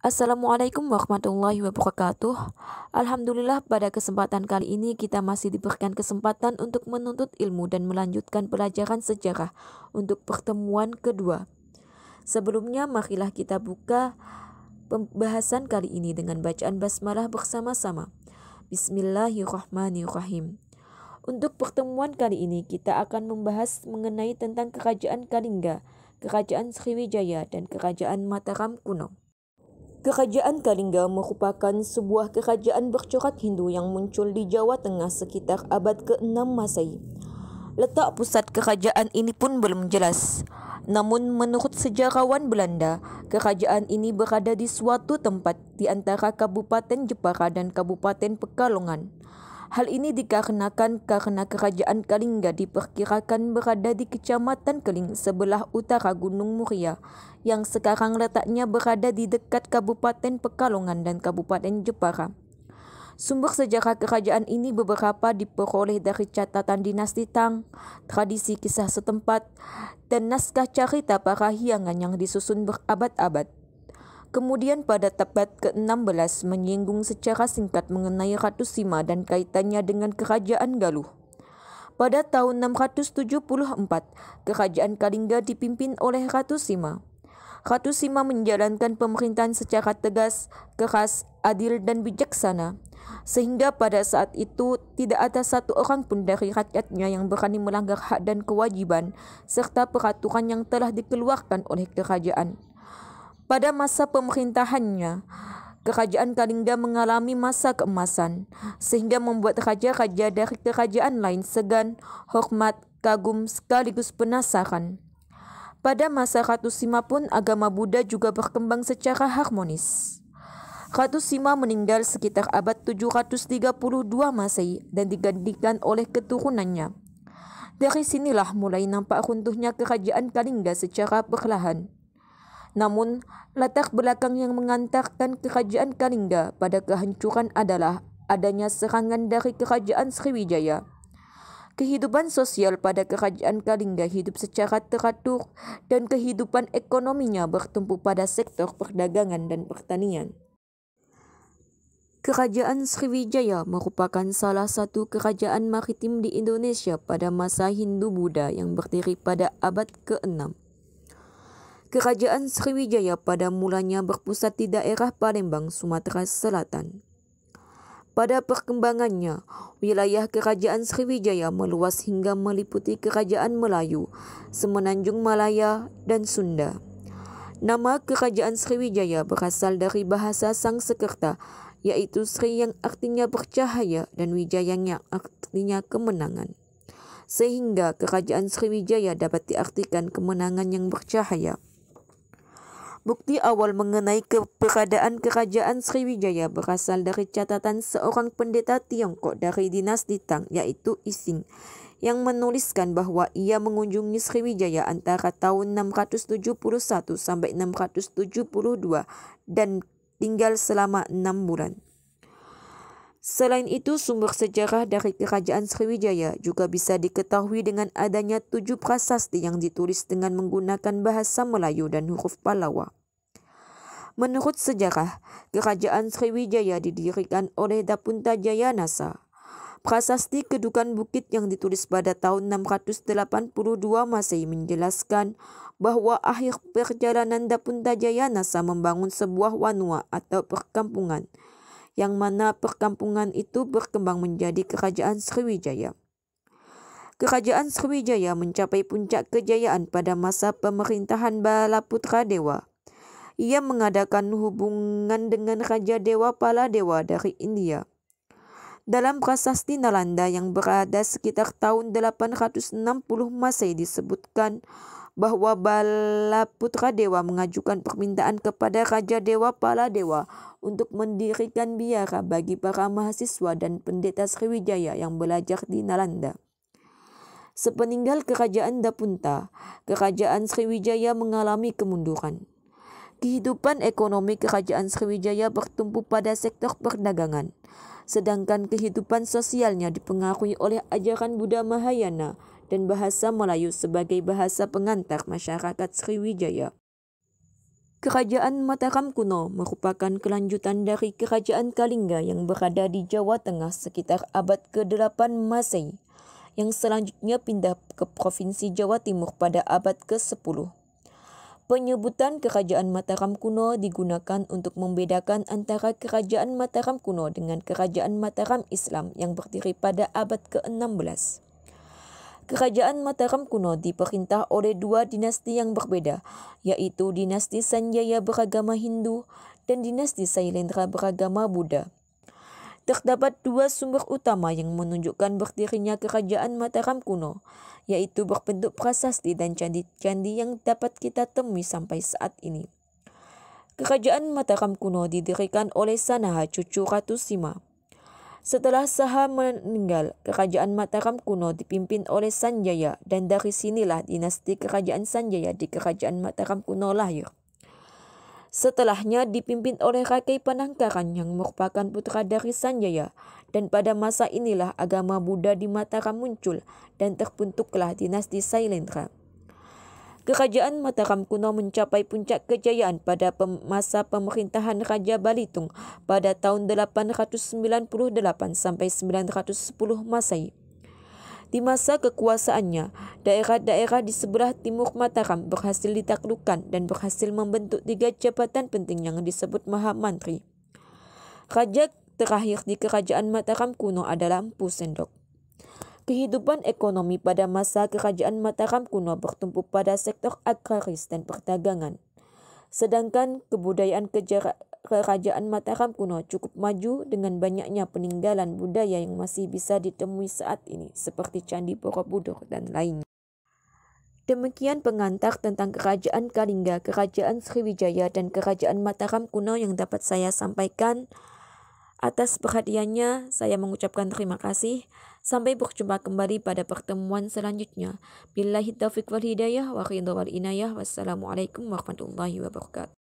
Assalamualaikum warahmatullahi wabarakatuh. Alhamdulillah, pada kesempatan kali ini kita masih diberikan kesempatan untuk menuntut ilmu dan melanjutkan pelajaran sejarah untuk pertemuan kedua. Sebelumnya marilah kita buka pembahasan kali ini dengan bacaan basmalah bersama-sama. Bismillahirrahmanirrahim. Untuk pertemuan kali ini kita akan membahas mengenai tentang Kerajaan Kalingga, Kerajaan Sriwijaya, dan Kerajaan Mataram kuno. Kerajaan Kalingga merupakan sebuah kerajaan bercorak Hindu yang muncul di Jawa Tengah sekitar abad ke-6 Masehi. Letak pusat kerajaan ini pun belum jelas. Namun menurut sejarawan Belanda, kerajaan ini berada di suatu tempat di antara Kabupaten Jepara dan Kabupaten Pekalongan. Hal ini dikarenakan karena kerajaan Kalingga diperkirakan berada di Kecamatan Keling sebelah utara Gunung Muria, yang sekarang letaknya berada di dekat Kabupaten Pekalongan dan Kabupaten Jepara. Sumber sejarah kerajaan ini beberapa diperoleh dari catatan dinasti Tang, tradisi kisah setempat, dan naskah carita parahyangan yang disusun berabad-abad. Kemudian pada tabad ke-16 menyinggung secara singkat mengenai Ratu Sima dan kaitannya dengan Kerajaan Galuh. Pada tahun 674, Kerajaan Kalingga dipimpin oleh Ratu Sima. Ratu Sima menjalankan pemerintahan secara tegas, keras, adil, dan bijaksana, sehingga pada saat itu tidak ada satu orang pun dari rakyatnya yang berani melanggar hak dan kewajiban serta peraturan yang telah dikeluarkan oleh kerajaan. Pada masa pemerintahannya, Kerajaan Kalingga mengalami masa keemasan, sehingga membuat raja-raja dari kerajaan lain segan, hormat, kagum, sekaligus penasaran. Pada masa Ratu Sima pun agama Buddha juga berkembang secara harmonis. Ratu Sima meninggal sekitar abad 732 Masehi dan digantikan oleh keturunannya. Dari sinilah mulai nampak runtuhnya Kerajaan Kalingga secara perlahan. Namun, latar belakang yang mengantarkan Kerajaan Kalingga pada kehancuran adalah adanya serangan dari Kerajaan Sriwijaya. Kehidupan sosial pada Kerajaan Kalingga hidup secara teratur dan kehidupan ekonominya bertumpu pada sektor perdagangan dan pertanian. Kerajaan Sriwijaya merupakan salah satu kerajaan maritim di Indonesia pada masa Hindu-Buddha yang berdiri pada abad ke-6. Kerajaan Sriwijaya pada mulanya berpusat di daerah Palembang, Sumatera Selatan. Pada perkembangannya, wilayah Kerajaan Sriwijaya meluas hingga meliputi Kerajaan Melayu, Semenanjung Malaya, dan Sunda. Nama Kerajaan Sriwijaya berasal dari bahasa Sangsekerta, yaitu Sri yang artinya bercahaya dan Wijaya yang artinya kemenangan. Sehingga Kerajaan Sriwijaya dapat diartikan kemenangan yang bercahaya. Bukti awal mengenai keberadaan Kerajaan Sriwijaya berasal dari catatan seorang pendeta Tiongkok dari dinasti Tang, yaitu Ising, yang menuliskan bahwa ia mengunjungi Sriwijaya antara tahun 671 sampai 672 dan tinggal selama 6 bulan. Selain itu, sumber sejarah dari Kerajaan Sriwijaya juga bisa diketahui dengan adanya 7 prasasti yang ditulis dengan menggunakan bahasa Melayu dan huruf Pallawa. Menurut sejarah, Kerajaan Sriwijaya didirikan oleh Dapunta Jayanasa. Prasasti Kedukan Bukit yang ditulis pada tahun 682 Masehi menjelaskan bahwa akhir perjalanan Dapunta Jayanasa membangun sebuah wanua atau perkampungan, yang mana perkampungan itu berkembang menjadi Kerajaan Sriwijaya. Kerajaan Sriwijaya mencapai puncak kejayaan pada masa pemerintahan Balaputra Dewa. Ia mengadakan hubungan dengan Raja Dewa Paladewa dari India. Dalam prasasti Nalanda yang berada sekitar tahun 860 Masehi disebutkan bahwa Balaputra Dewa mengajukan permintaan kepada Raja Dewa Paladewa untuk mendirikan biara bagi para mahasiswa dan pendeta Sriwijaya yang belajar di Nalanda. Sepeninggal Kerajaan Dapunta, Kerajaan Sriwijaya mengalami kemunduran. Kehidupan ekonomi Kerajaan Sriwijaya bertumpu pada sektor perdagangan, sedangkan kehidupan sosialnya dipengaruhi oleh ajaran Buddha Mahayana dan bahasa Melayu sebagai bahasa pengantar masyarakat Sriwijaya. Kerajaan Mataram kuno merupakan kelanjutan dari Kerajaan Kalingga yang berada di Jawa Tengah sekitar abad ke-8 Masehi, yang selanjutnya pindah ke Provinsi Jawa Timur pada abad ke-10. Penyebutan Kerajaan Mataram kuno digunakan untuk membedakan antara Kerajaan Mataram kuno dengan Kerajaan Mataram Islam yang berdiri pada abad ke-16. Kerajaan Mataram kuno diperintah oleh dua dinasti yang berbeda, yaitu dinasti Sanjaya beragama Hindu dan dinasti Sailendra beragama Buddha. Terdapat dua sumber utama yang menunjukkan berdirinya Kerajaan Mataram kuno, yaitu berbentuk prasasti dan candi-candi yang dapat kita temui sampai saat ini. Kerajaan Mataram kuno didirikan oleh Sanaha, cucu Ratu Sima. Setelah Saha meninggal, Kerajaan Mataram kuno dipimpin oleh Sanjaya, dan dari sinilah dinasti Kerajaan Sanjaya di Kerajaan Mataram kuno lahir. Setelahnya dipimpin oleh Rakai Panangkaran yang merupakan putra dari Sanjaya, dan pada masa inilah agama Buddha di Mataram muncul dan terbentuklah dinasti Sailendra. Kerajaan Mataram kuno mencapai puncak kejayaan pada masa pemerintahan Raja Balitung pada tahun 898 sampai 910 Masehi. Di masa kekuasaannya, daerah-daerah di sebelah timur Mataram berhasil ditaklukkan dan berhasil membentuk 3 jabatan penting yang disebut Mahamantri. Raja terakhir di Kerajaan Mataram kuno adalah Empu Sendok. Kehidupan ekonomi pada masa Kerajaan Mataram kuno bertumpu pada sektor agraris dan perdagangan. Sedangkan kebudayaan Kerajaan Mataram kuno cukup maju dengan banyaknya peninggalan budaya yang masih bisa ditemui saat ini, seperti Candi Borobudur dan lainnya. Demikian pengantar tentang Kerajaan Kalingga, Kerajaan Sriwijaya, dan Kerajaan Mataram kuno yang dapat saya sampaikan. Atas perhatiannya, saya mengucapkan terima kasih. Sampai berjumpa kembali pada pertemuan selanjutnya. Billahi taufiq wal hidayah wa ridha wal inayah. Wassalamualaikum warahmatullahi wabarakatuh.